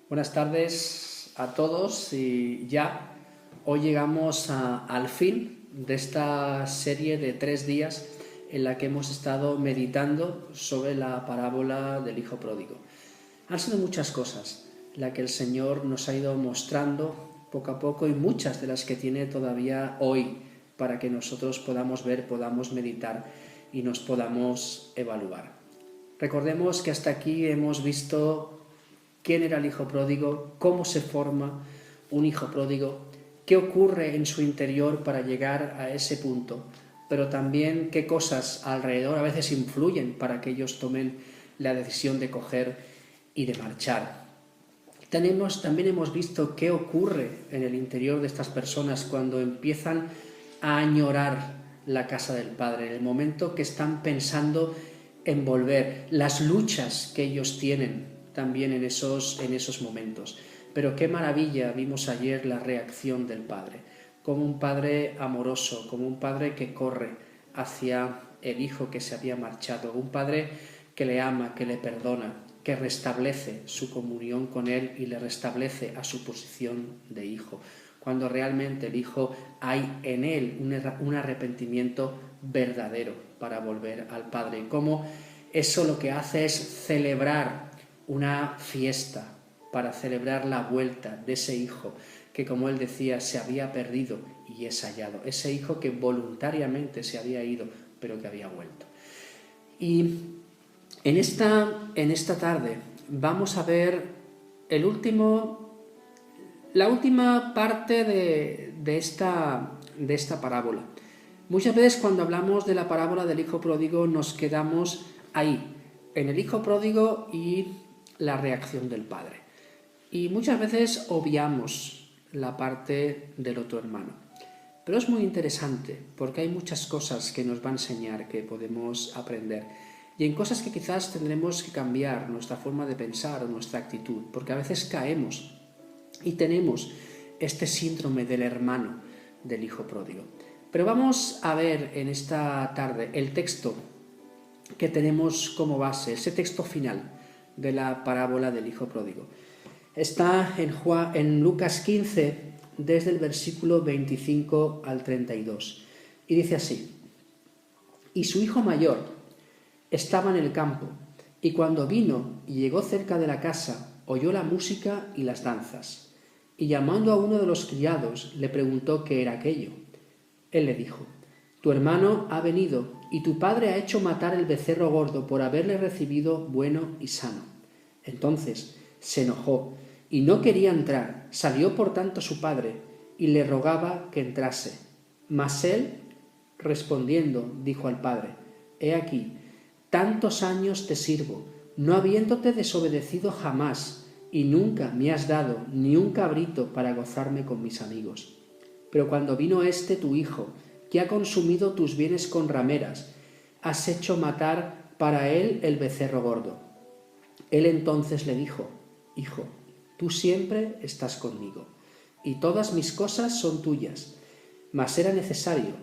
Buenas tardes a todos y ya hoy llegamos al fin de esta serie de 3 días en la que hemos estado meditando sobre la parábola del Hijo Pródigo. Han sido muchas cosas las que el Señor nos ha ido mostrando poco a poco y muchas de las que tiene todavía hoy para que nosotros podamos ver, podamos meditar y nos podamos evaluar. Recordemos que hasta aquí hemos visto quién era el hijo pródigo, cómo se forma un hijo pródigo, qué ocurre en su interior para llegar a ese punto, pero también qué cosas alrededor a veces influyen para que ellos tomen la decisión de coger y de marchar. También hemos visto qué ocurre en el interior de estas personas cuando empiezan a añorar la casa del Padre, en el momento que están pensando en volver, las luchas que ellos tienen también en esos momentos. Pero qué maravilla vimos ayer la reacción del Padre, como un Padre amoroso, como un Padre que corre hacia el Hijo que se había marchado, un Padre que le ama, que le perdona, que restablece su comunión con Él y le restablece a su posición de Hijo, cuando realmente el Hijo hay en Él un arrepentimiento verdadero para volver al Padre. Como eso lo que hace es celebrar una fiesta para celebrar la vuelta de ese hijo que, como él decía, se había perdido y es hallado. Ese hijo que voluntariamente se había ido, pero que había vuelto. Y en esta tarde vamos a ver la última parte de esta parábola. Muchas veces cuando hablamos de la parábola del hijo pródigo nos quedamos ahí, en el hijo pródigo y la reacción del padre. Y muchas veces obviamos la parte del otro hermano. Pero es muy interesante porque hay muchas cosas que nos va a enseñar, que podemos aprender. Y en cosas que quizás tendremos que cambiar nuestra forma de pensar o nuestra actitud, porque a veces caemos y tenemos este síndrome del hermano del hijo pródigo. Pero vamos a ver en esta tarde el texto que tenemos como base, ese texto final de la parábola del hijo pródigo. Está en Lucas 15, desde el versículo 25 al 32. Y dice así: Y su hijo mayor estaba en el campo, y cuando vino y llegó cerca de la casa, oyó la música y las danzas. Y llamando a uno de los criados, le preguntó qué era aquello. Él le dijo: Tu hermano ha venido, y tu padre ha hecho matar el becerro gordo por haberle recibido bueno y sano. Entonces se enojó y no quería entrar. Salió por tanto su padre y le rogaba que entrase. Mas él, respondiendo, dijo al padre: He aquí, tantos años te sirvo, no habiéndote desobedecido jamás, y nunca me has dado ni un cabrito para gozarme con mis amigos. Pero cuando vino tu hijo, que ha consumido tus bienes con rameras, has hecho matar para él el becerro gordo. Él entonces le dijo: Hijo, tú siempre estás conmigo, y todas mis cosas son tuyas, mas era necesario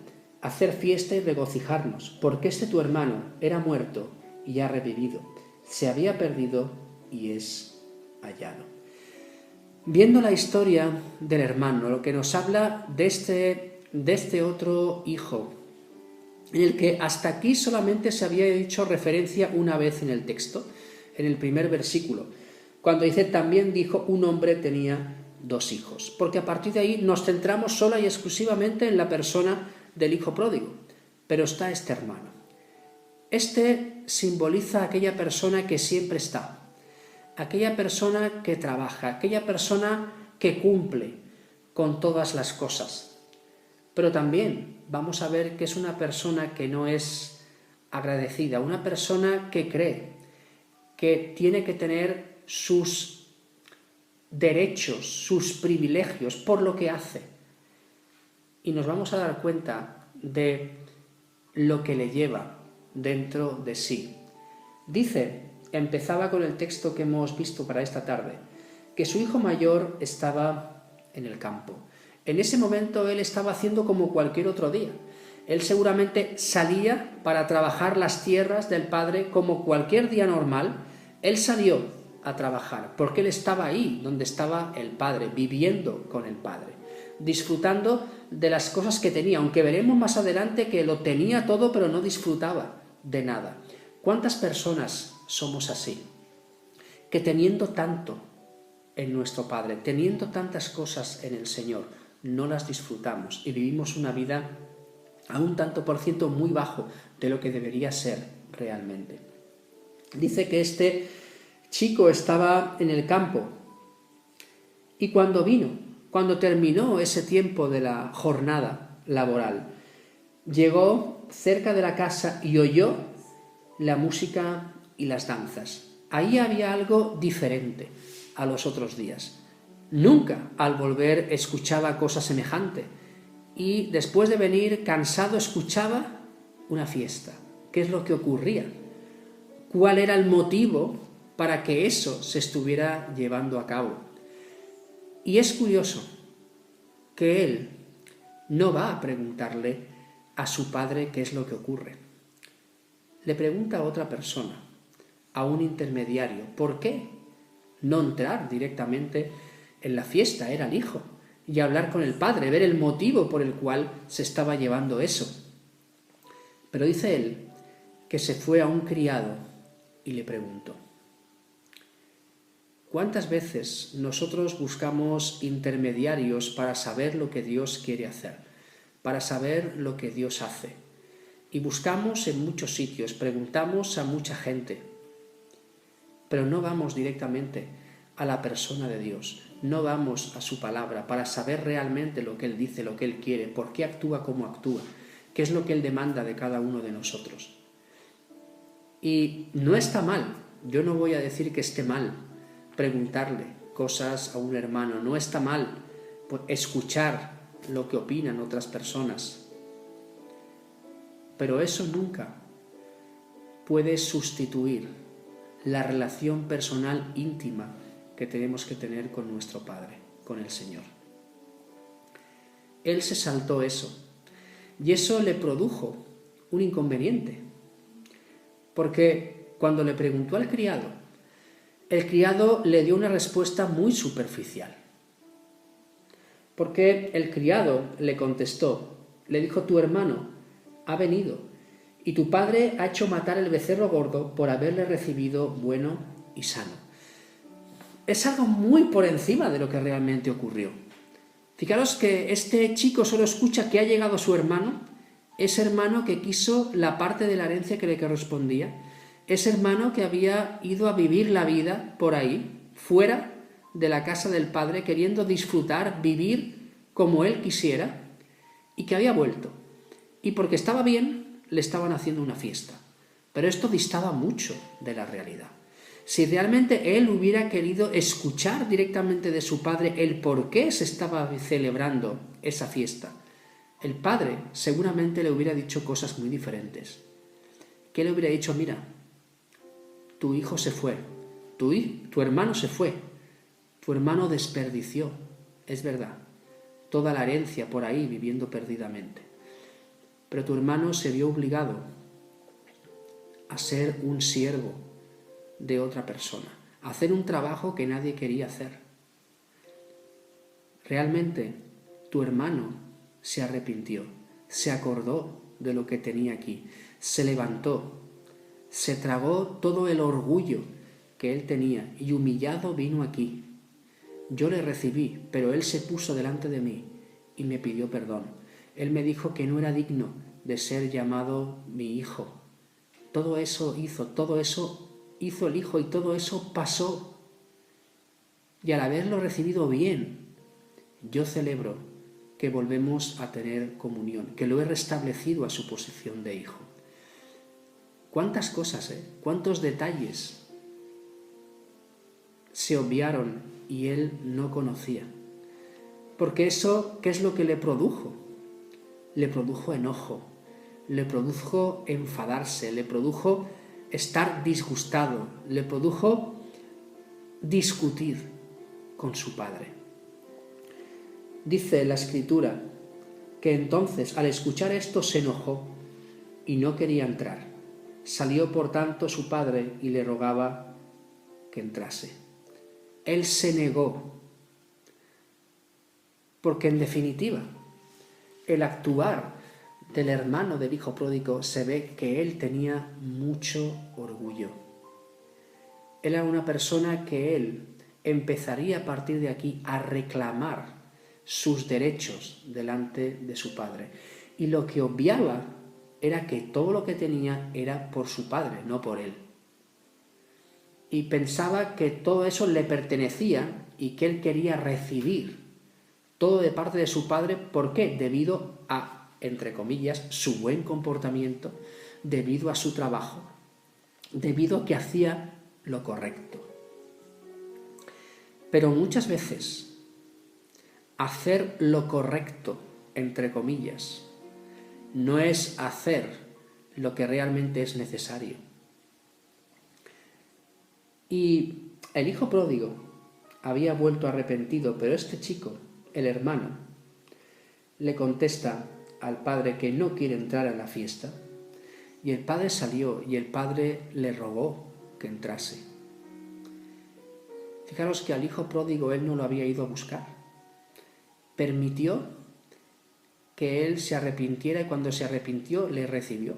hacer fiesta y regocijarnos, porque tu hermano era muerto y ha revivido, se había perdido y es hallado. Viendo la historia del hermano, lo que nos habla de este otro hijo, en el que hasta aquí solamente se había hecho referencia una vez en el texto, en el primer versículo, cuando dice: también dijo, un hombre tenía 2 hijos, porque a partir de ahí nos centramos sola y exclusivamente en la persona del hijo pródigo, pero está este hermano. Este simboliza a aquella persona que siempre está, aquella persona que trabaja, aquella persona que cumple con todas las cosas. Pero también vamos a ver que es una persona que no es agradecida, una persona que cree que tiene que tener sus derechos, sus privilegios por lo que hace. Y nos vamos a dar cuenta de lo que le lleva dentro de sí. Empezaba con el texto que hemos visto para esta tarde, que su hijo mayor estaba en el campo. En ese momento él estaba haciendo como cualquier otro día. Él seguramente salía para trabajar las tierras del padre como cualquier día normal. Él salió a trabajar, porque él estaba ahí donde estaba el Padre, viviendo con el Padre, disfrutando de las cosas que tenía, aunque veremos más adelante que lo tenía todo pero no disfrutaba de nada. ¿Cuántas personas somos así? Que teniendo tanto en nuestro Padre, teniendo tantas cosas en el Señor, no las disfrutamos y vivimos una vida a un tanto por ciento muy bajo de lo que debería ser realmente. Dice que este chico estaba en el campo y cuando terminó ese tiempo de la jornada laboral, llegó cerca de la casa y oyó la música y las danzas. Ahí había algo diferente a los otros días. Nunca al volver escuchaba cosa semejante y después de venir cansado escuchaba una fiesta. ¿Qué es lo que ocurría? ¿Cuál era el motivo para que eso se estuviera llevando a cabo? Y es curioso que él no va a preguntarle a su padre qué es lo que ocurre. Le pregunta a otra persona, a un intermediario, ¿por qué no entrar directamente en la fiesta? Era el hijo, y hablar con el padre, ver el motivo por el cual se estaba llevando eso. Pero dice él que se fue a un criado y le preguntó. ¿Cuántas veces nosotros buscamos intermediarios para saber lo que Dios quiere hacer, para saber lo que Dios hace? Y buscamos en muchos sitios, preguntamos a mucha gente, pero no vamos directamente a la persona de Dios, no vamos a su palabra para saber realmente lo que Él dice, lo que Él quiere, por qué actúa como actúa, qué es lo que Él demanda de cada uno de nosotros. Y no está mal, yo no voy a decir que esté mal preguntarle cosas a un hermano, no está mal escuchar lo que opinan otras personas, pero eso nunca puede sustituir la relación personal íntima que tenemos que tener con nuestro Padre, con el Señor. Él se saltó eso, y eso le produjo un inconveniente, porque cuando le preguntó al criado, el criado le dio una respuesta muy superficial, porque el criado le contestó, le dijo, tu hermano ha venido y tu padre ha hecho matar el becerro gordo por haberle recibido bueno y sano. Es algo muy por encima de lo que realmente ocurrió. Fijaros que este chico solo escucha que ha llegado su hermano, ese hermano que quiso la parte de la herencia que le correspondía, ese hermano que había ido a vivir la vida por ahí, fuera de la casa del padre, queriendo disfrutar, vivir como él quisiera, y que había vuelto. Y porque estaba bien, le estaban haciendo una fiesta. Pero esto distaba mucho de la realidad. Si realmente él hubiera querido escuchar directamente de su padre el por qué se estaba celebrando esa fiesta, el padre seguramente le hubiera dicho cosas muy diferentes. ¿Qué le hubiera dicho? Mira, tu hijo se fue, tu hermano se fue, tu hermano desperdició, es verdad, toda la herencia por ahí viviendo perdidamente. Pero tu hermano se vio obligado a ser un siervo de otra persona, a hacer un trabajo que nadie quería hacer. Realmente tu hermano se arrepintió, se acordó de lo que tenía aquí, se levantó, se tragó todo el orgullo que él tenía y humillado vino aquí. Yo le recibí, pero él se puso delante de mí y me pidió perdón. Él me dijo que no era digno de ser llamado mi hijo. Todo eso hizo el hijo y todo eso pasó. Y al haberlo recibido bien, yo celebro que volvemos a tener comunión, que lo he restablecido a su posición de hijo. ¿Cuántas cosas, cuántos detalles se obviaron y él no conocía? Porque eso, ¿qué es lo que le produjo? Le produjo enojo, le produjo enfadarse, le produjo estar disgustado, le produjo discutir con su padre. Dice la Escritura que entonces al escuchar esto se enojó y no quería entrar. Salió por tanto su padre y le rogaba que entrase. Él se negó, porque en definitiva, el actuar del hermano del hijo pródigo se ve que él tenía mucho orgullo. Él era una persona que él empezaría a partir de aquí a reclamar sus derechos delante de su padre. Y lo que obviaba era que todo lo que tenía era por su padre, no por él. Y pensaba que todo eso le pertenecía y que él quería recibir todo de parte de su padre. ¿Por qué? Debido a, entre comillas, su buen comportamiento, debido a su trabajo, debido a que hacía lo correcto. Pero muchas veces hacer lo correcto, entre comillas, no es hacer lo que realmente es necesario. Y el hijo pródigo había vuelto arrepentido, pero este chico, el hermano, le contesta al padre que no quiere entrar a la fiesta, y el padre salió y el padre le rogó que entrase. Fijaros que al hijo pródigo él no lo había ido a buscar. Permitió que él se arrepintiera y cuando se arrepintió le recibió.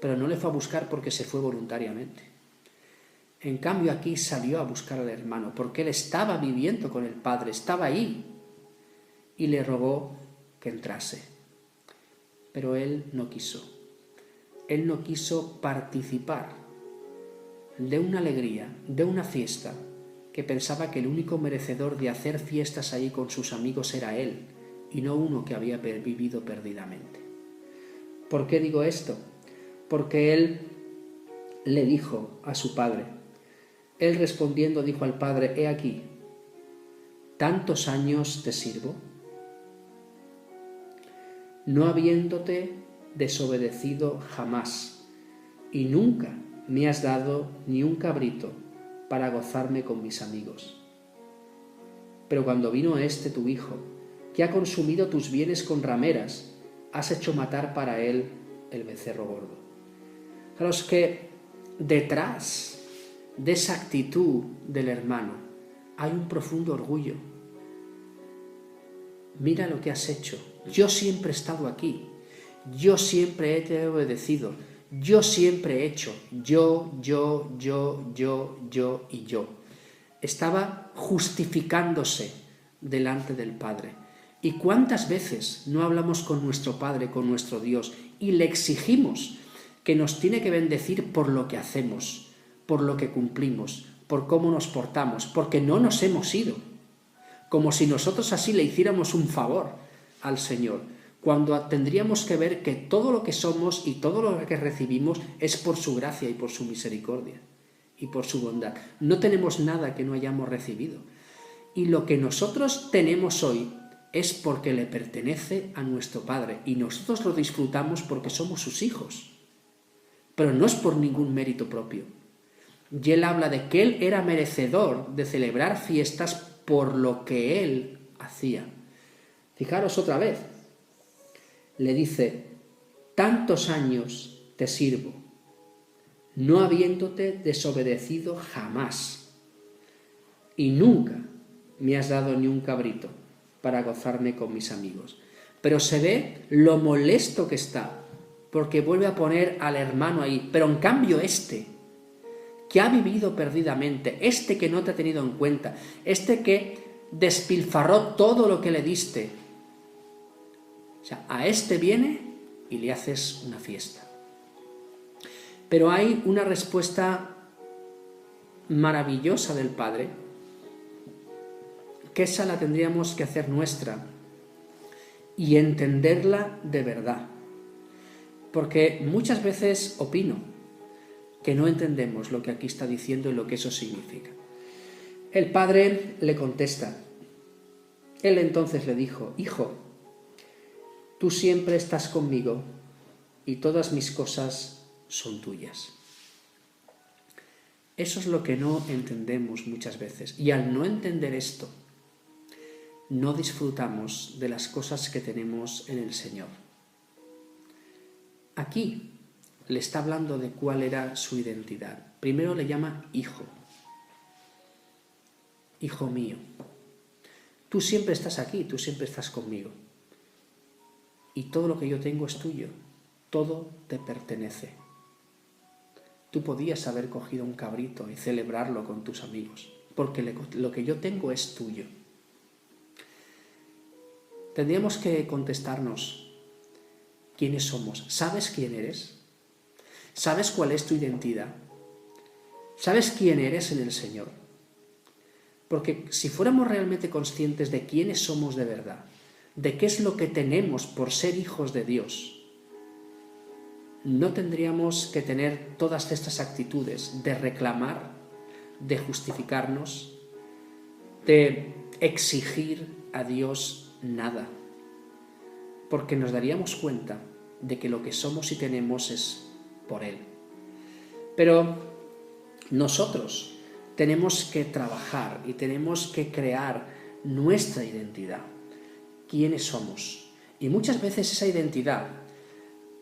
Pero no le fue a buscar porque se fue voluntariamente. En cambio aquí salió a buscar al hermano porque él estaba viviendo con el padre, estaba ahí y le rogó que entrase. Pero él no quiso. Él no quiso participar de una alegría, de una fiesta, que pensaba que el único merecedor de hacer fiestas ahí con sus amigos era él, y no uno que había vivido perdidamente. ¿Por qué digo esto? Porque él le dijo a su padre, él respondiendo dijo al padre, he aquí, ¿tantos años te sirvo? No habiéndote desobedecido jamás, y nunca me has dado ni un cabrito para gozarme con mis amigos. Pero cuando vino este tu hijo, que ha consumido tus bienes con rameras, has hecho matar para él el becerro gordo. Fijaros que detrás de esa actitud del hermano hay un profundo orgullo. Mira lo que has hecho. Yo siempre he estado aquí. Yo siempre te he obedecido. Yo siempre he hecho. Yo y yo. Estaba justificándose delante del Padre. ¿Y cuántas veces no hablamos con nuestro Padre, con nuestro Dios, y le exigimos que nos tiene que bendecir por lo que hacemos, por lo que cumplimos, por cómo nos portamos, porque no nos hemos ido? Como si nosotros así le hiciéramos un favor al Señor, cuando tendríamos que ver que todo lo que somos y todo lo que recibimos es por su gracia y por su misericordia y por su bondad. No tenemos nada que no hayamos recibido. Y lo que nosotros tenemos hoy es porque le pertenece a nuestro Padre y nosotros lo disfrutamos porque somos sus hijos. Pero no es por ningún mérito propio. Y él habla de que él era merecedor de celebrar fiestas por lo que él hacía. Fijaros otra vez. Le dice, tantos años te sirvo, no habiéndote desobedecido jamás, y nunca me has dado ni un cabrito para gozarme con mis amigos. Pero se ve lo molesto que está, porque vuelve a poner al hermano ahí. Pero en cambio que ha vivido perdidamente, que no te ha tenido en cuenta, que despilfarró todo lo que le diste, o sea, a viene y le haces una fiesta. Pero hay una respuesta maravillosa del Padre, que esa la tendríamos que hacer nuestra y entenderla de verdad. Porque muchas veces opino que no entendemos lo que aquí está diciendo y lo que eso significa. El padre le contesta. Él entonces le dijo, hijo, tú siempre estás conmigo y todas mis cosas son tuyas. Eso es lo que no entendemos muchas veces. Y al no entender esto, no disfrutamos de las cosas que tenemos en el Señor. Aquí le está hablando de cuál era su identidad. Primero le llama hijo. hijo mío, tú siempre estás aquí, tú siempre estás conmigo. Y todo lo que yo tengo es tuyo, todo te pertenece. Tú podías haber cogido un cabrito y celebrarlo con tus amigos, porque lo que yo tengo es tuyo. Tendríamos que contestarnos quiénes somos. ¿Sabes quién eres? ¿Sabes cuál es tu identidad? ¿Sabes quién eres en el Señor? Porque si fuéramos realmente conscientes de quiénes somos de verdad, de qué es lo que tenemos por ser hijos de Dios, no tendríamos que tener todas estas actitudes de reclamar, de justificarnos, de exigir a Dios nada, porque nos daríamos cuenta de que lo que somos y tenemos es por Él. Pero nosotros tenemos que trabajar y tenemos que crear nuestra identidad, quiénes somos. Y muchas veces esa identidad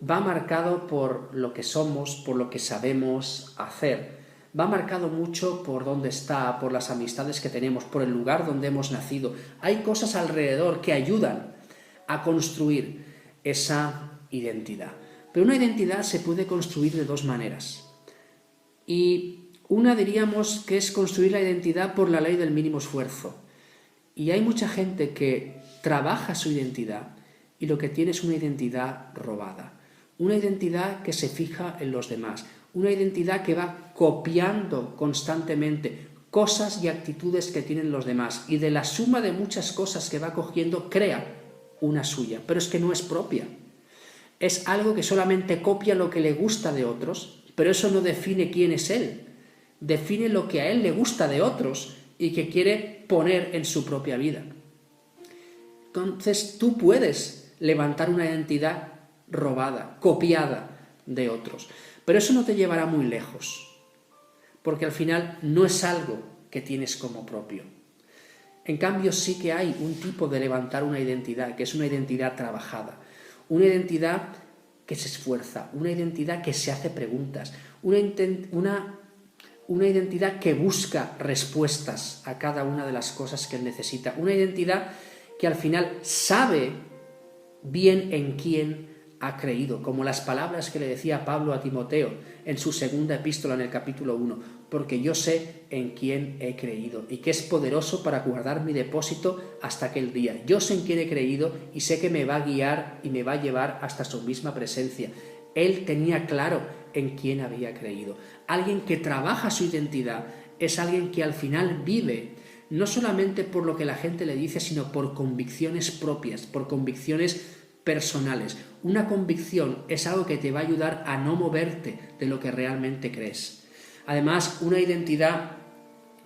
va marcado por lo que somos, por lo que sabemos hacer, va marcado mucho por dónde está, por las amistades que tenemos, por el lugar donde hemos nacido. Hay cosas alrededor que ayudan a construir esa identidad. Pero una identidad se puede construir de dos maneras. Y una diríamos que es construir la identidad por la ley del mínimo esfuerzo. Y hay mucha gente que trabaja su identidad y lo que tiene es una identidad robada. Una identidad que se fija en los demás. Una identidad que va copiando constantemente cosas y actitudes que tienen los demás. Y de la suma de muchas cosas que va cogiendo, crea una suya. Pero es que no es propia. Es algo que solamente copia lo que le gusta de otros, pero eso no define quién es él. Define lo que a él le gusta de otros y que quiere poner en su propia vida. Entonces tú puedes levantar una identidad robada, copiada de otros, pero eso no te llevará muy lejos, porque al final no es algo que tienes como propio. En cambio sí que hay un tipo de levantar una identidad, que es una identidad trabajada, una identidad que se esfuerza, una identidad que se hace preguntas, una identidad que busca respuestas a cada una de las cosas que él necesita, una identidad que al final sabe bien en quién ha creído, como las palabras que le decía Pablo a Timoteo en su segunda epístola en el capítulo 1, porque yo sé en quién he creído y que es poderoso para guardar mi depósito hasta aquel día. Yo sé en quién he creído y sé que me va a guiar y me va a llevar hasta su misma presencia. Él tenía claro en quién había creído. Alguien que trabaja su identidad es alguien que al final vive no solamente por lo que la gente le dice, sino por convicciones propias, por convicciones personales. Una convicción es algo que te va a ayudar a no moverte de lo que realmente crees. Además, una identidad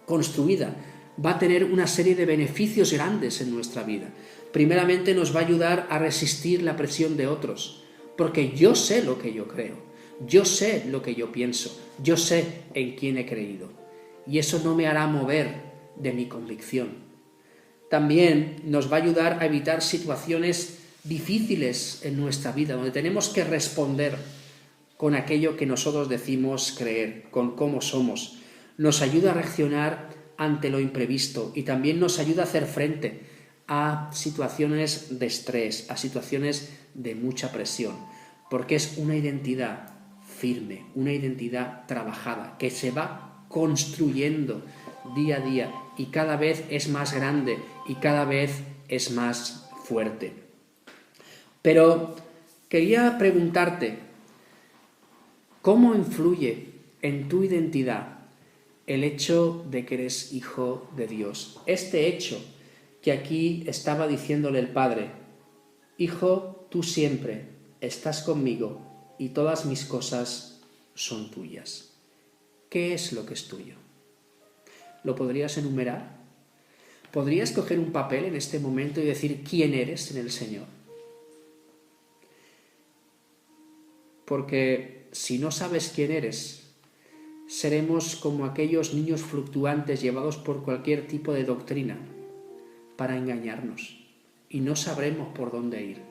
construida va a tener una serie de beneficios grandes en nuestra vida. Primeramente, nos va a ayudar a resistir la presión de otros, porque yo sé lo que yo creo, yo sé lo que yo pienso, yo sé en quién he creído, y eso no me hará mover de mi convicción. También nos va a ayudar a evitar situaciones difíciles en nuestra vida, donde tenemos que responder con aquello que nosotros decimos creer, con cómo somos. Nos ayuda a reaccionar ante lo imprevisto y también nos ayuda a hacer frente a situaciones de estrés, a situaciones de mucha presión, porque es una identidad firme, una identidad trabajada, que se va construyendo día a día y cada vez es más grande y cada vez es más fuerte. Pero quería preguntarte, ¿cómo influye en tu identidad el hecho de que eres hijo de Dios? Este hecho que aquí estaba diciéndole el Padre: Hijo, tú siempre estás conmigo y todas mis cosas son tuyas. ¿Qué es lo que es tuyo? ¿Lo podrías enumerar? ¿Podrías coger un papel en este momento y decir quién eres en el Señor? Porque si no sabes quién eres, seremos como aquellos niños fluctuantes llevados por cualquier tipo de doctrina para engañarnos y no sabremos por dónde ir.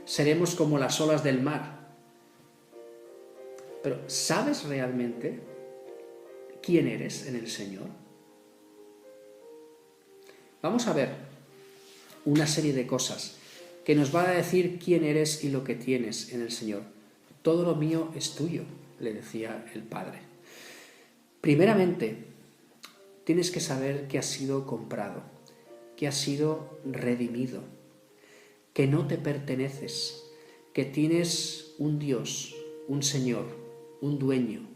Seremos como las olas del mar. Pero ¿sabes realmente quién eres en el Señor? Vamos a ver una serie de cosas que nos van a decir quién eres y lo que tienes en el Señor. Todo lo mío es tuyo, le decía el Padre. Primeramente, tienes que saber que has sido comprado, que has sido redimido, que no te perteneces, que tienes un Dios, un Señor, un dueño,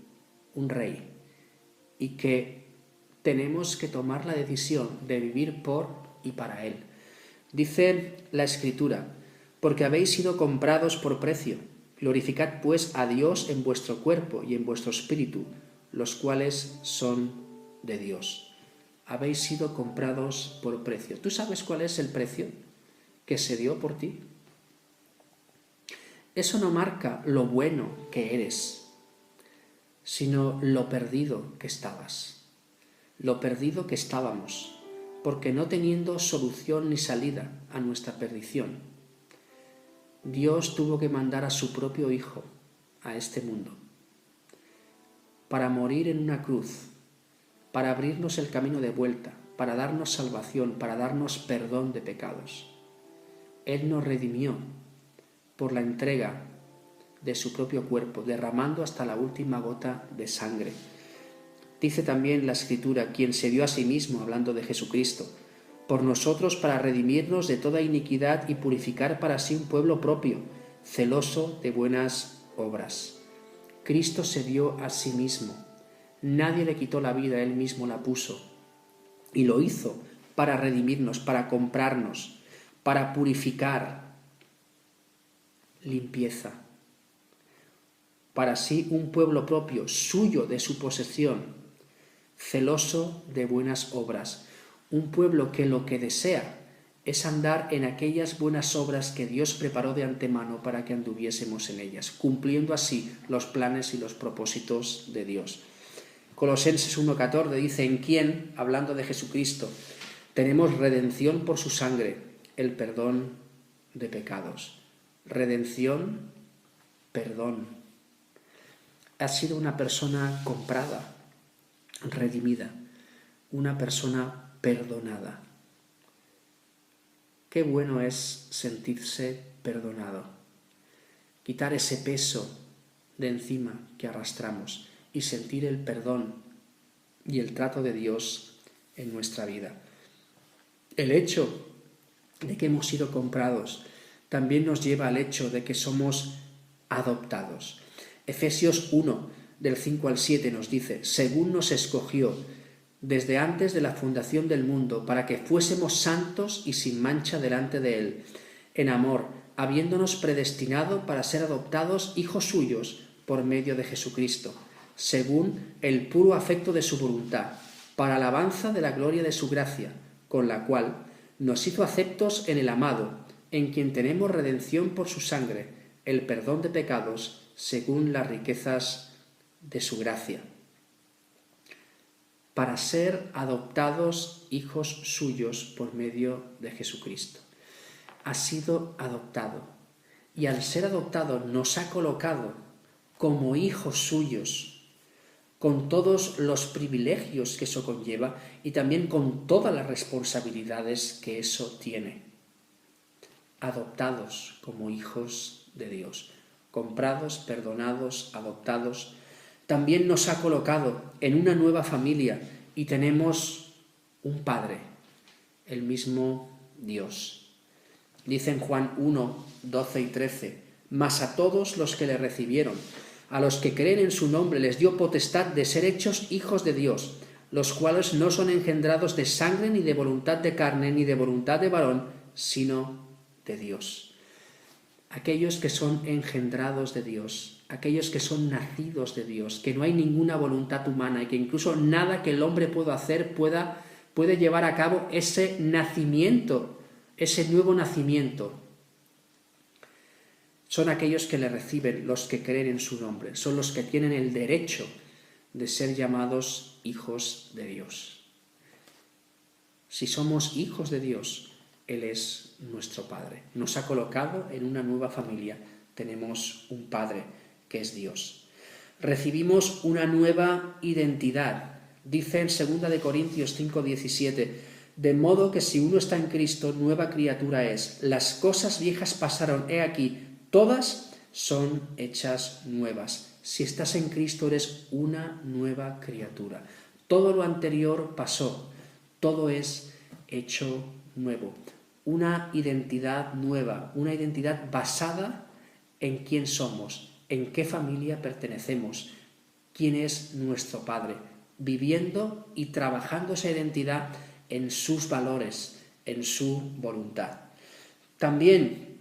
un Rey, y que tenemos que tomar la decisión de vivir por y para Él. Dice la Escritura: porque habéis sido comprados por precio, glorificad pues a Dios en vuestro cuerpo y en vuestro espíritu, los cuales son de Dios. Habéis sido comprados por precio. ¿Tú sabes cuál es el precio que se dio por ti? Eso no marca lo bueno que eres, sino lo perdido que estabas, lo perdido que estábamos, porque no teniendo solución ni salida a nuestra perdición, Dios tuvo que mandar a su propio Hijo a este mundo para morir en una cruz, para abrirnos el camino de vuelta, para darnos salvación, para darnos perdón de pecados. Él nos redimió por la entrega de su propio cuerpo, derramando hasta la última gota de sangre. Dice también la Escritura: quien se dio a sí mismo, hablando de Jesucristo, por nosotros para redimirnos de toda iniquidad y purificar para sí un pueblo propio, celoso de buenas obras. Cristo se dio a sí mismo. Nadie le quitó la vida, Él mismo la puso. Y lo hizo para redimirnos, para comprarnos, para purificar, limpieza. Para sí un pueblo propio, suyo de su posesión, celoso de buenas obras. Un pueblo que lo que desea es andar en aquellas buenas obras que Dios preparó de antemano para que anduviésemos en ellas, cumpliendo así los planes y los propósitos de Dios. Colosenses 1:14 dice: en quien, hablando de Jesucristo, tenemos redención por su sangre, el perdón de pecados. Redención, perdón. Has sido una persona comprada, redimida, una persona perdonada. Qué bueno es sentirse perdonado, quitar ese peso de encima que arrastramos y sentir el perdón y el trato de Dios en nuestra vida. El hecho de que hemos sido comprados también nos lleva al hecho de que somos adoptados. Efesios 1, del 5 al 7 nos dice: según nos escogió desde antes de la fundación del mundo, para que fuésemos santos y sin mancha delante de Él, en amor, habiéndonos predestinado para ser adoptados hijos suyos por medio de Jesucristo, según el puro afecto de su voluntad, para alabanza de la gloria de su gracia, con la cual nos hizo aceptos en el amado, en quien tenemos redención por su sangre, el perdón de pecados, según las riquezas de su gracia, para ser adoptados hijos suyos por medio de Jesucristo. Ha sido adoptado, y al ser adoptado nos ha colocado como hijos suyos, con todos los privilegios que eso conlleva y también con todas las responsabilidades que eso tiene. Adoptados como hijos de Dios, comprados, perdonados, adoptados. También nos ha colocado en una nueva familia y tenemos un Padre, el mismo Dios. Dice en Juan 1, 12 y 13: mas a todos los que le recibieron, a los que creen en su nombre, les dio potestad de ser hechos hijos de Dios, los cuales no son engendrados de sangre, ni de voluntad de carne, ni de voluntad de varón, sino de Dios. Aquellos que son engendrados de Dios, aquellos que son nacidos de Dios, que no hay ninguna voluntad humana y que incluso nada que el hombre pueda hacer puede llevar a cabo ese nacimiento, ese nuevo nacimiento. Son aquellos que le reciben, los que creen en su nombre, son los que tienen el derecho de ser llamados hijos de Dios. Si somos hijos de Dios, Él es nuestro Padre. Nos ha colocado en una nueva familia. Tenemos un Padre que es Dios. Recibimos una nueva identidad. Dice en 2 Corintios 5:17: De modo que si uno está en Cristo, nueva criatura es. Las cosas viejas pasaron, he aquí, todas son hechas nuevas. Si estás en Cristo, eres una nueva criatura. Todo lo anterior pasó, todo es hecho nuevo. Una identidad nueva, una identidad basada en quién somos, en qué familia pertenecemos, quién es nuestro Padre, viviendo y trabajando esa identidad en sus valores, en su voluntad. También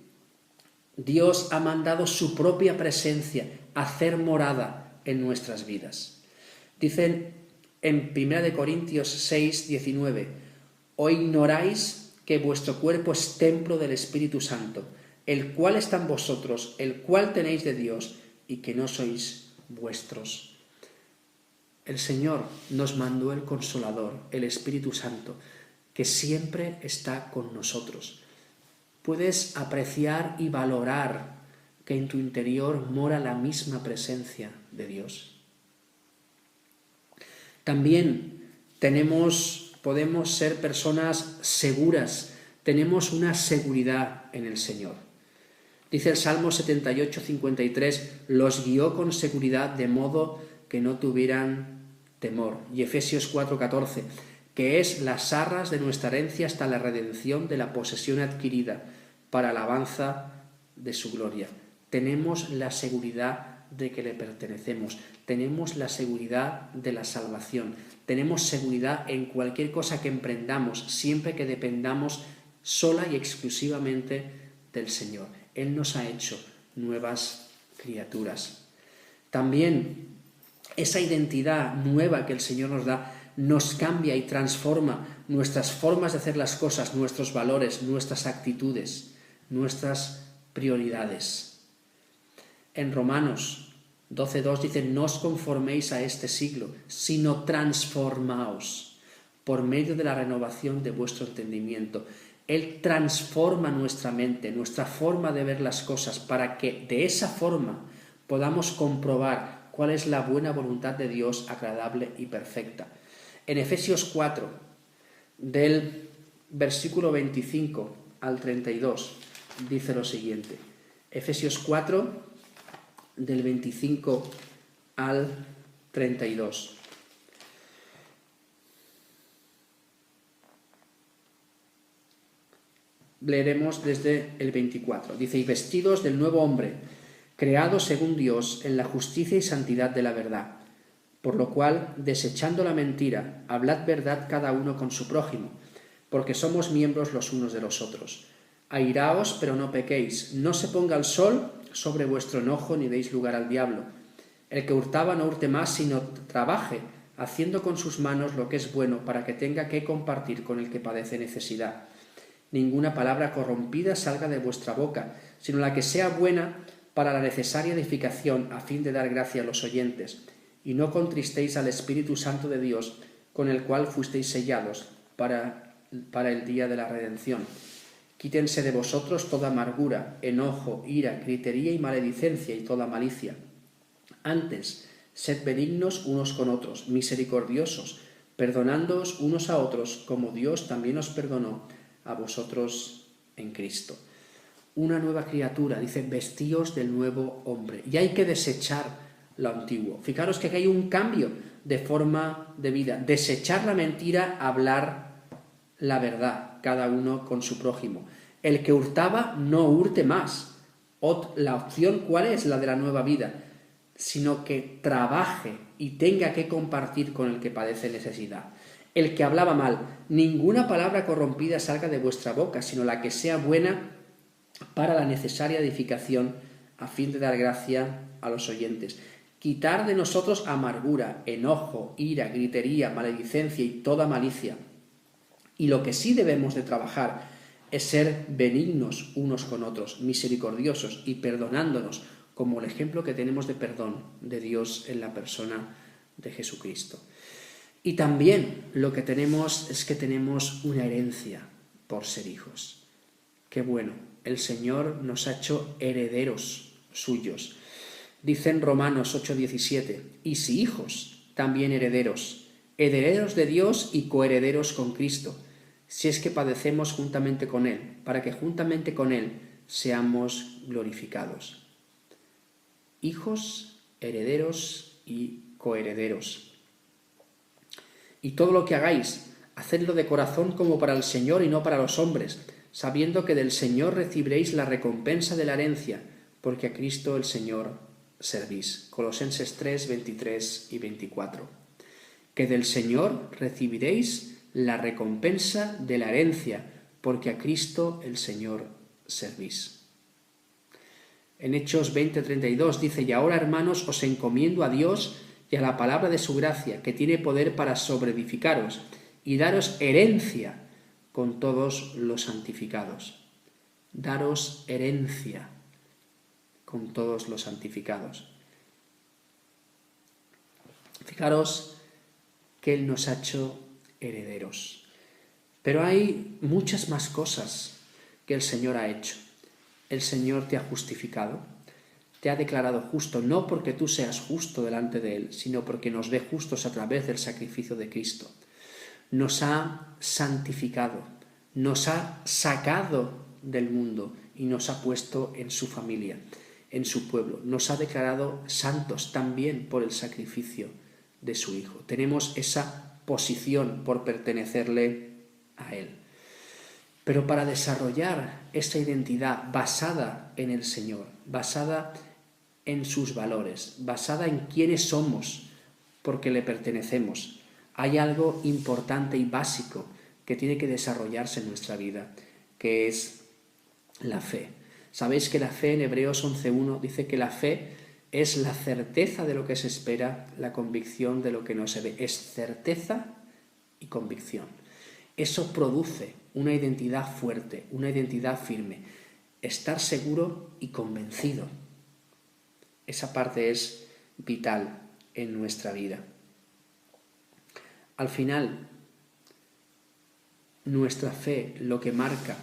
Dios ha mandado su propia presencia a hacer morada en nuestras vidas. Dicen en 1 Corintios 6, 19, ¿o ignoráis que vuestro cuerpo es templo del Espíritu Santo, el cual está en vosotros, el cual tenéis de Dios, y que no sois vuestros? El Señor nos mandó el Consolador, el Espíritu Santo, que siempre está con nosotros. Puedes apreciar y valorar que en tu interior mora la misma presencia de Dios. También podemos ser personas seguras, tenemos una seguridad en el Señor. Dice el Salmo 78, 53, los guió con seguridad de modo que no tuvieran temor. Y Efesios 4, 14, que es las arras de nuestra herencia hasta la redención de la posesión adquirida para alabanza de su gloria. Tenemos la seguridad de que le pertenecemos, tenemos la seguridad de la salvación, tenemos seguridad en cualquier cosa que emprendamos, siempre que dependamos sola y exclusivamente del Señor. Él nos ha hecho nuevas criaturas. También esa identidad nueva que el Señor nos da nos cambia y transforma nuestras formas de hacer las cosas, nuestros valores, nuestras actitudes, nuestras prioridades. En Romanos 12:2 dice, no os conforméis a este siglo, sino transformaos por medio de la renovación de vuestro entendimiento. Él transforma nuestra mente, nuestra forma de ver las cosas, para que de esa forma podamos comprobar cuál es la buena voluntad de Dios, agradable y perfecta. En Efesios 4, del versículo 25 al 32, dice lo siguiente. Efesios 4, del 25 al 32. Leeremos desde el 24. Dice, y vestidos del nuevo hombre, creado según Dios en la justicia y santidad de la verdad. Por lo cual, desechando la mentira, hablad verdad cada uno con su prójimo, porque somos miembros los unos de los otros. Airaos, pero no pequéis, no se ponga el sol sobre vuestro enojo, ni deis lugar al diablo. El que hurtaba no hurte más, sino trabaje, haciendo con sus manos lo que es bueno, para que tenga que compartir con el que padece necesidad. Ninguna palabra corrompida salga de vuestra boca, sino la que sea buena para la necesaria edificación, a fin de dar gracia a los oyentes. Y no contristéis al Espíritu Santo de Dios, con el cual fuisteis sellados para el día de la redención. Quítense de vosotros toda amargura, enojo, ira, gritería y maledicencia y toda malicia. Antes, sed benignos unos con otros, misericordiosos, perdonándoos unos a otros, como Dios también os perdonó a vosotros en Cristo. Una nueva criatura, dice, vestíos del nuevo hombre. Y hay que desechar lo antiguo. Fijaros que aquí hay un cambio de forma de vida. Desechar la mentira, hablar la verdad, cada uno con su prójimo. El que hurtaba, no hurte más. La opción, ¿cuál es? La de la nueva vida. Sino que trabaje y tenga que compartir con el que padece necesidad. El que hablaba mal, ninguna palabra corrompida salga de vuestra boca, sino la que sea buena para la necesaria edificación, a fin de dar gracia a los oyentes. Quitar de nosotros amargura, enojo, ira, gritería, maledicencia y toda malicia. Y lo que sí debemos de trabajar es ser benignos unos con otros, misericordiosos y perdonándonos, como el ejemplo que tenemos de perdón de Dios en la persona de Jesucristo. Y también lo que tenemos es que tenemos una herencia por ser hijos. Qué bueno, el Señor nos ha hecho herederos suyos. Dice en Romanos 8:17, y si hijos, también herederos, herederos de Dios y coherederos con Cristo, si es que padecemos juntamente con Él, para que juntamente con Él seamos glorificados. Hijos, herederos y coherederos. Y todo lo que hagáis, hacedlo de corazón como para el Señor y no para los hombres, sabiendo que del Señor recibiréis la recompensa de la herencia, porque a Cristo el Señor servís. Colosenses 3, 23 y 24. Que del Señor recibiréis la recompensa de la herencia, porque a Cristo el Señor servís. En Hechos 20:32 dice: y ahora, hermanos, os encomiendo a Dios y a la palabra de su gracia, que tiene poder para sobreedificaros y daros herencia con todos los santificados. Daros herencia con todos los santificados. Fijaros que Él nos ha hecho herederos. Pero hay muchas más cosas que el Señor ha hecho. El Señor te ha justificado, te ha declarado justo, no porque tú seas justo delante de Él, sino porque nos ve justos a través del sacrificio de Cristo. Nos ha santificado, nos ha sacado del mundo y nos ha puesto en su familia, en su pueblo. Nos ha declarado santos también por el sacrificio de su Hijo. Tenemos esa posición por pertenecerle a Él. Pero para desarrollar esa identidad basada en el Señor, basada en sus valores, basada en quiénes somos porque le pertenecemos, hay algo importante y básico que tiene que desarrollarse en nuestra vida, que es la fe. Sabéis que la fe en Hebreos 11:1 dice que la fe es la certeza de lo que se espera, la convicción de lo que no se ve. Es certeza y convicción. Eso produce una identidad fuerte, una identidad firme. Estar seguro y convencido. Esa parte es vital en nuestra vida. Al final, nuestra fe lo que marca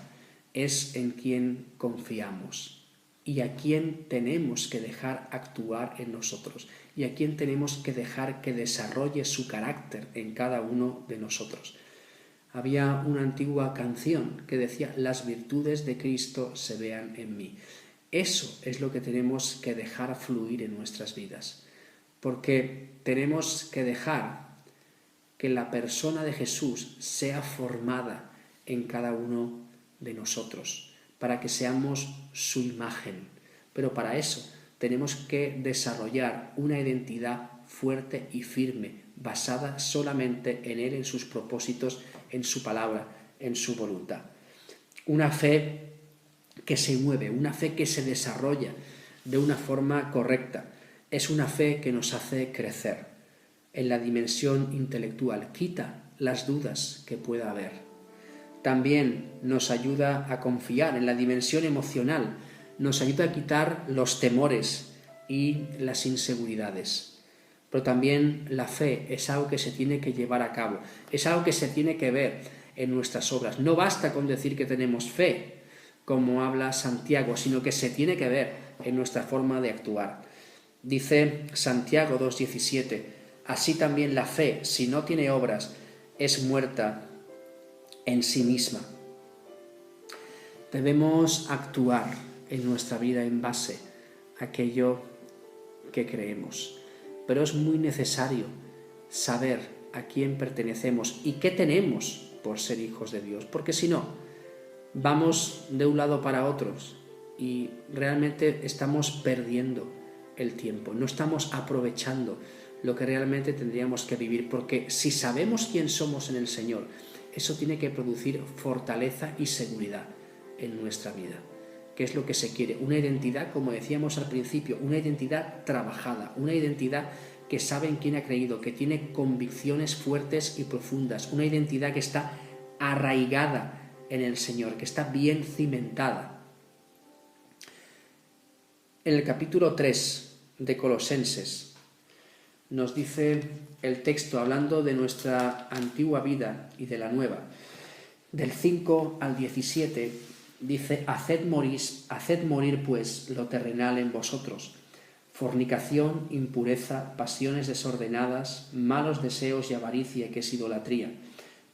es en quién confiamos y a quién tenemos que dejar actuar en nosotros y a quién tenemos que dejar que desarrolle su carácter en cada uno de nosotros. Había una antigua canción que decía: las virtudes de Cristo se vean en mí. Eso es lo que tenemos que dejar fluir en nuestras vidas, porque tenemos que dejar que la persona de Jesús sea formada en cada uno de nosotros, para que seamos su imagen. Pero para eso tenemos que desarrollar una identidad fuerte y firme, basada solamente en Él, en sus propósitos, en su palabra, en su voluntad. Una fe que se mueve, una fe que se desarrolla de una forma correcta. Es una fe que nos hace crecer en la dimensión intelectual, quita las dudas que pueda haber. También nos ayuda a confiar en la dimensión emocional, nos ayuda a quitar los temores y las inseguridades. Pero también la fe es algo que se tiene que llevar a cabo, es algo que se tiene que ver en nuestras obras. No basta con decir que tenemos fe, como habla Santiago, sino que se tiene que ver en nuestra forma de actuar. Dice Santiago 2:17, así también la fe, si no tiene obras, es muerta en sí misma. Debemos actuar en nuestra vida en base a aquello que creemos. Pero es muy necesario saber a quién pertenecemos y qué tenemos por ser hijos de Dios, porque si no, vamos de un lado para otro y realmente estamos perdiendo el tiempo, no estamos aprovechando lo que realmente tendríamos que vivir, porque si sabemos quién somos en el Señor, eso tiene que producir fortaleza y seguridad en nuestra vida, que es lo que se quiere, una identidad, como decíamos al principio, una identidad trabajada, una identidad que sabe en quién ha creído, que tiene convicciones fuertes y profundas, una identidad que está arraigada en el Señor, que está bien cimentada. En el capítulo 3 de Colosenses nos dice el texto, hablando de nuestra antigua vida y de la nueva, del 5 al 17, dice: haced morir pues lo terrenal en vosotros, fornicación, impureza, pasiones desordenadas, malos deseos y avaricia, que es idolatría.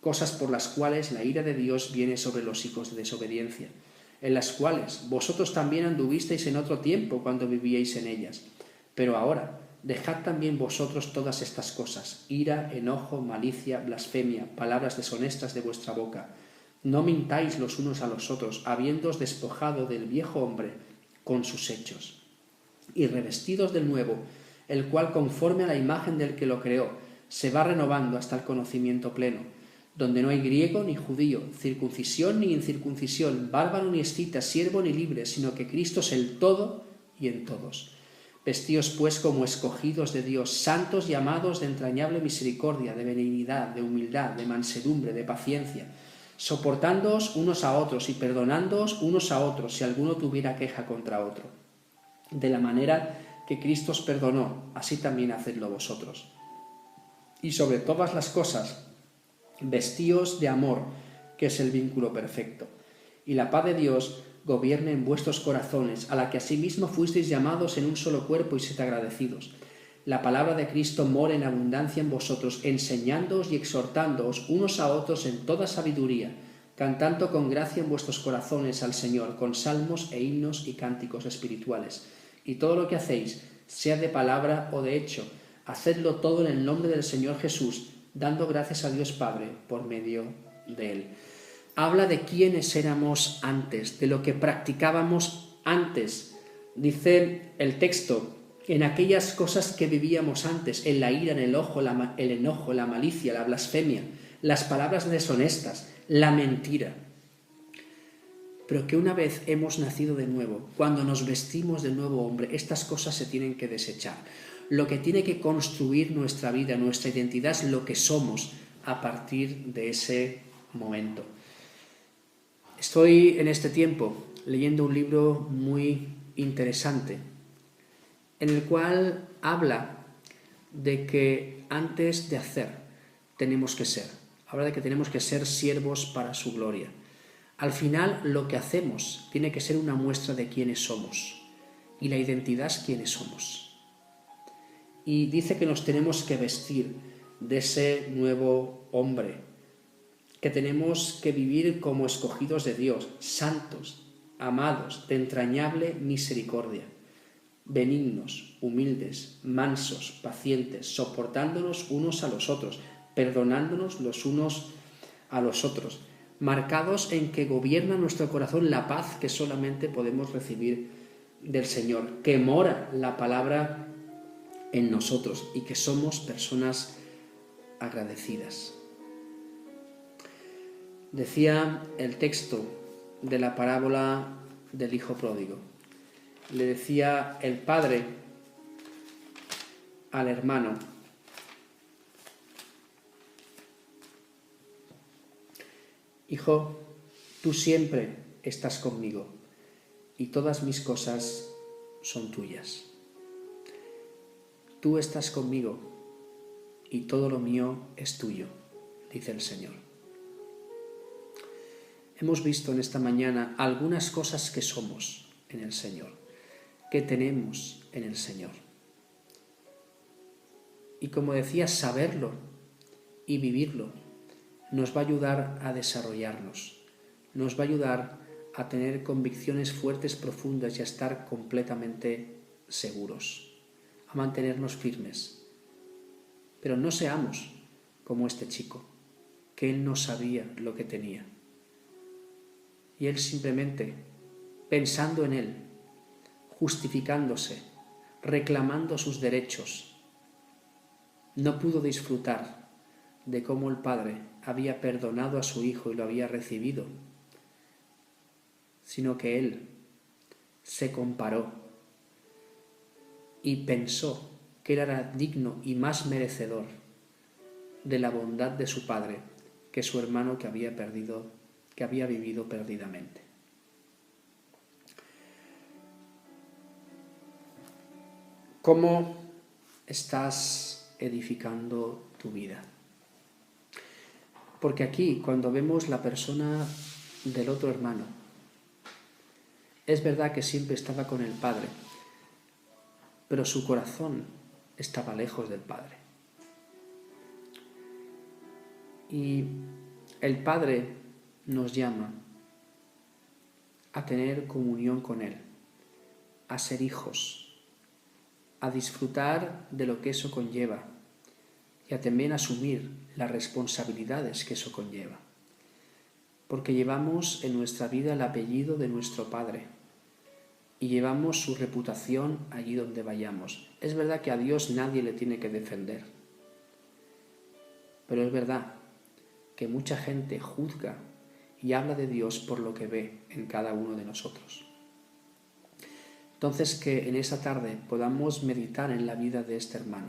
cosas por las cuales la ira de Dios viene sobre los hijos de desobediencia, en las cuales vosotros también anduvisteis en otro tiempo cuando vivíais en ellas. Pero ahora, dejad también vosotros todas estas cosas: ira, enojo, malicia, blasfemia, palabras deshonestas de vuestra boca. No mintáis los unos a los otros, habiéndoos despojado del viejo hombre con sus hechos, y revestidos del nuevo, el cual, conforme a la imagen del que lo creó, se va renovando hasta el conocimiento pleno, donde no hay griego ni judío, circuncisión ni incircuncisión, bárbaro ni escita, siervo ni libre, sino que Cristo es el todo y en todos. Vestíos pues como escogidos de Dios, santos y amados, de entrañable misericordia, de benignidad, de humildad, de mansedumbre, de paciencia, soportándoos unos a otros y perdonándoos unos a otros si alguno tuviera queja contra otro. De la manera que Cristo os perdonó, así también hacedlo vosotros. Y sobre todas las cosas, vestíos de amor, que es el vínculo perfecto. Y la paz de Dios gobierne en vuestros corazones, a la que asimismo fuisteis llamados en un solo cuerpo, y sed agradecidos. La palabra de Cristo mora en abundancia en vosotros, enseñándoos y exhortándoos unos a otros en toda sabiduría, cantando con gracia en vuestros corazones al Señor, con salmos e himnos y cánticos espirituales. Y todo lo que hacéis, sea de palabra o de hecho, hacedlo todo en el nombre del Señor Jesús, dando gracias a Dios Padre por medio de Él. Habla de quiénes éramos antes, de lo que practicábamos antes. Dice el texto, en aquellas cosas que vivíamos antes, en la ira, en el enojo, la malicia, la blasfemia, las palabras deshonestas, la mentira. Pero que una vez hemos nacido de nuevo, cuando nos vestimos de nuevo hombre, estas cosas se tienen que desechar. Lo que tiene que construir nuestra vida, nuestra identidad, es lo que somos a partir de ese momento. Estoy en este tiempo leyendo un libro muy interesante, en el cual habla de que antes de hacer tenemos que ser. Habla de que tenemos que ser siervos para su gloria. Al final, lo que hacemos tiene que ser una muestra de quiénes somos, y la identidad es quiénes somos. Y dice que nos tenemos que vestir de ese nuevo hombre, que tenemos que vivir como escogidos de Dios, santos, amados, de entrañable misericordia, benignos, humildes, mansos, pacientes, soportándonos unos a los otros, perdonándonos los unos a los otros, marcados en que gobierna nuestro corazón la paz que solamente podemos recibir del Señor, que mora la palabra en nosotros y que somos personas agradecidas. Decía el texto de la parábola del hijo pródigo. Le decía el padre al hermano: hijo, tú siempre estás conmigo y todas mis cosas son tuyas. Tú estás conmigo y todo lo mío es tuyo, dice el Señor. Hemos visto en esta mañana algunas cosas que somos en el Señor, que tenemos en el Señor. Y como decía, saberlo y vivirlo nos va a ayudar a desarrollarnos, nos va a ayudar a tener convicciones fuertes, profundas y a estar completamente seguros, a mantenernos firmes. Pero no seamos como este chico, que él no sabía lo que tenía. Y él simplemente, pensando en él, justificándose, reclamando sus derechos, no pudo disfrutar de cómo el Padre había perdonado a su hijo y lo había recibido, sino que él se comparó y pensó que él era digno y más merecedor de la bondad de su padre que su hermano que había vivido perdidamente. ¿Cómo estás edificando tu vida? Porque aquí, cuando vemos la persona del otro hermano, es verdad que siempre estaba con el Padre, pero su corazón estaba lejos del Padre. Y El Padre nos llama a tener comunión con Él, a ser hijos, a disfrutar de lo que eso conlleva y a también asumir las responsabilidades que eso conlleva. Porque llevamos en nuestra vida el apellido de nuestro Padre y llevamos su reputación allí donde vayamos. Es verdad que a Dios nadie le tiene que defender, pero es verdad que mucha gente juzga y habla de Dios por lo que ve en cada uno de nosotros. Entonces, que en esta tarde podamos meditar en la vida de este hermano,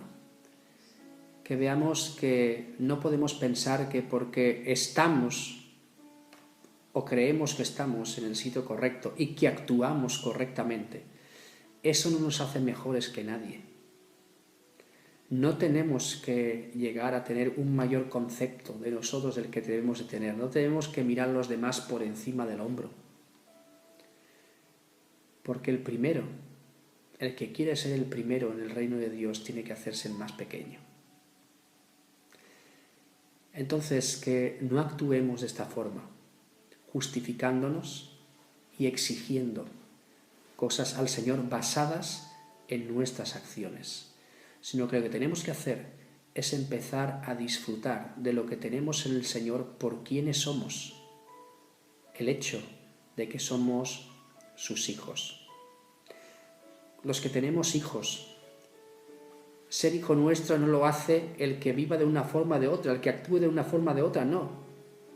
que veamos que no podemos pensar que porque estamos o creemos que estamos en el sitio correcto y que actuamos correctamente, eso no nos hace mejores que nadie. No tenemos que llegar a tener un mayor concepto de nosotros del que debemos de tener. No tenemos que mirar a los demás por encima del hombro. Porque el primero, el que quiere ser el primero en el reino de Dios, tiene que hacerse el más pequeño. Entonces, que no actuemos de esta forma, justificándonos y exigiendo cosas al Señor basadas en nuestras acciones, sino que lo que tenemos que hacer es empezar a disfrutar de lo que tenemos en el Señor por quienes somos, el hecho de que somos sus hijos. Los que tenemos hijos, ser hijo nuestro no lo hace el que viva de una forma o de otra, el que actúe de una forma o de otra, no.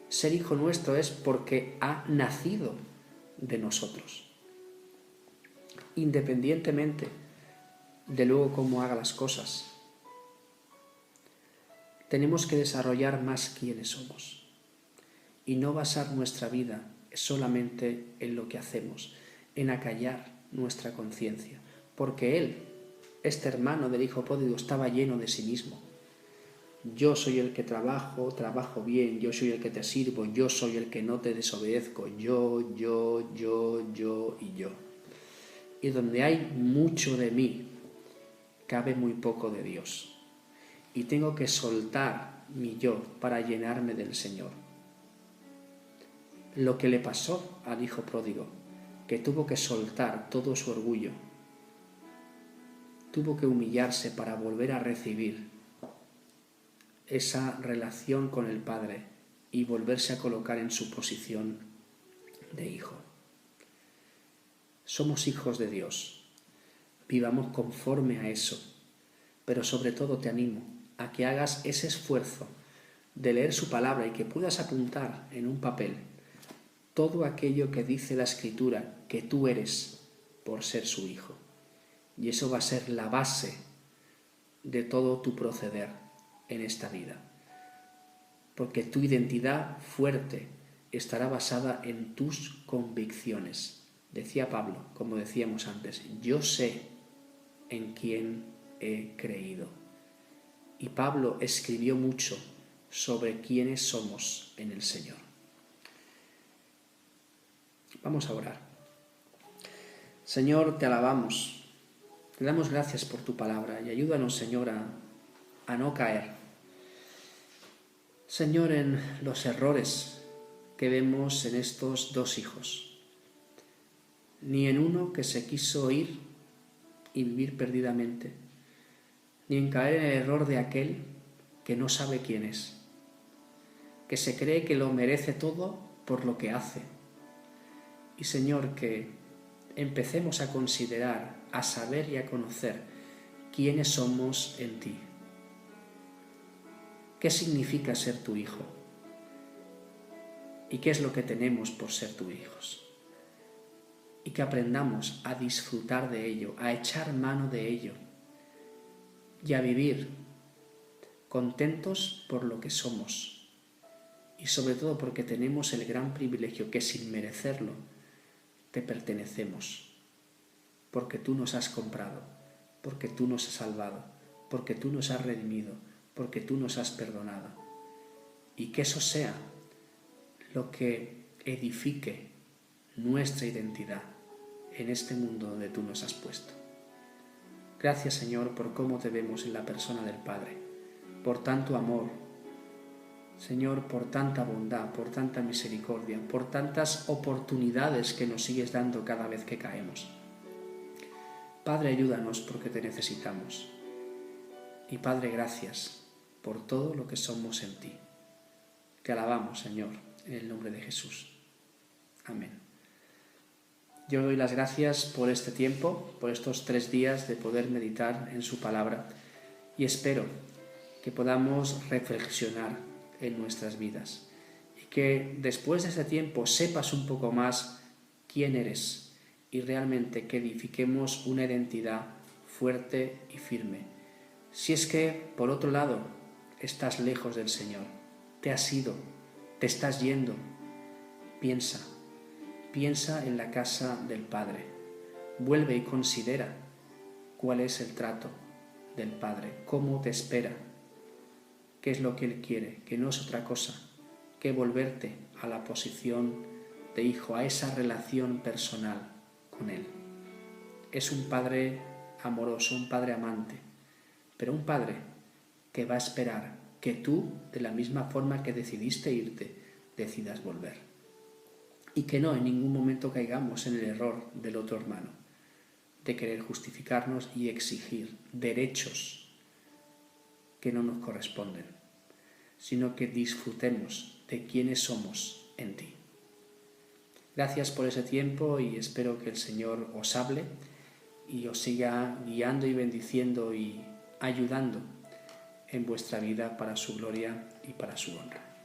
Ser hijo nuestro es porque ha nacido de nosotros, independientemente de luego cómo haga las cosas. Tenemos que desarrollar más quiénes somos y no basar nuestra vida solamente en lo que hacemos, en acallar nuestra conciencia, porque él, este hermano del hijo pródigo, estaba lleno de sí mismo. Yo soy el que trabajo bien, yo soy el que te sirvo, yo soy el que no te desobedezco, yo. Y donde hay mucho de mí, cabe muy poco de Dios. Y tengo que soltar mi yo para llenarme del Señor. Lo que le pasó al hijo pródigo, que tuvo que soltar todo su orgullo, tuvo que humillarse para volver a recibir esa relación con el Padre y volverse a colocar en su posición de hijo. Somos hijos de Dios, vivamos conforme a eso, pero sobre todo te animo a que hagas ese esfuerzo de leer su palabra y que puedas apuntar en un papel todo aquello que dice la Escritura que tú eres por ser su hijo. Y eso va a ser la base de todo tu proceder en esta vida. Porque tu identidad fuerte estará basada en tus convicciones. Decía Pablo, como decíamos antes, yo sé en quién he creído. Y Pablo escribió mucho sobre quiénes somos en el Señor. Vamos a orar. Señor, te alabamos, te damos gracias por tu palabra y ayúdanos, Señor, a no caer. Señor, en los errores que vemos en estos dos hijos, ni en uno que se quiso ir y vivir perdidamente, ni en caer en el error de aquel que no sabe quién es, que se cree que lo merece todo por lo que hace. Y Señor, que empecemos a considerar, a saber y a conocer quiénes somos en ti. ¿Qué significa ser tu hijo? ¿Y qué es lo que tenemos por ser tus hijos? Y que aprendamos a disfrutar de ello, a echar mano de ello y a vivir contentos por lo que somos y sobre todo porque tenemos el gran privilegio que sin merecerlo te pertenecemos, porque tú nos has comprado, porque tú nos has salvado, porque tú nos has redimido, porque tú nos has perdonado. Y que eso sea lo que edifique nuestra identidad en este mundo donde tú nos has puesto. Gracias, Señor, por cómo te vemos en la persona del Padre, por tanto amor, Señor, por tanta bondad, por tanta misericordia, por tantas oportunidades que nos sigues dando cada vez que caemos. Padre, ayúdanos porque te necesitamos. Y Padre, gracias por todo lo que somos en ti. Te alabamos, Señor, en el nombre de Jesús. Amén. Yo doy las gracias por este tiempo, por estos 3 días de poder meditar en su palabra, y espero que podamos reflexionar en nuestras vidas y que después de ese tiempo sepas un poco más quién eres y realmente que edifiquemos una identidad fuerte y firme. Si es que, por otro lado, estás lejos del Señor, te has ido, te estás yendo, piensa en la casa del Padre, vuelve y considera cuál es el trato del Padre, cómo te espera, qué es lo que Él quiere, que no es otra cosa que volverte a la posición de hijo, a esa relación personal con Él. Es un Padre amoroso, un Padre amante, pero un Padre que va a esperar que tú, de la misma forma que decidiste irte, decidas volver. Y que no en ningún momento caigamos en el error del otro hermano, de querer justificarnos y exigir derechos que no nos corresponden, sino que disfrutemos de quiénes somos en ti. Gracias por ese tiempo y espero que el Señor os hable y os siga guiando y bendiciendo y ayudando en vuestra vida para su gloria y para su honra.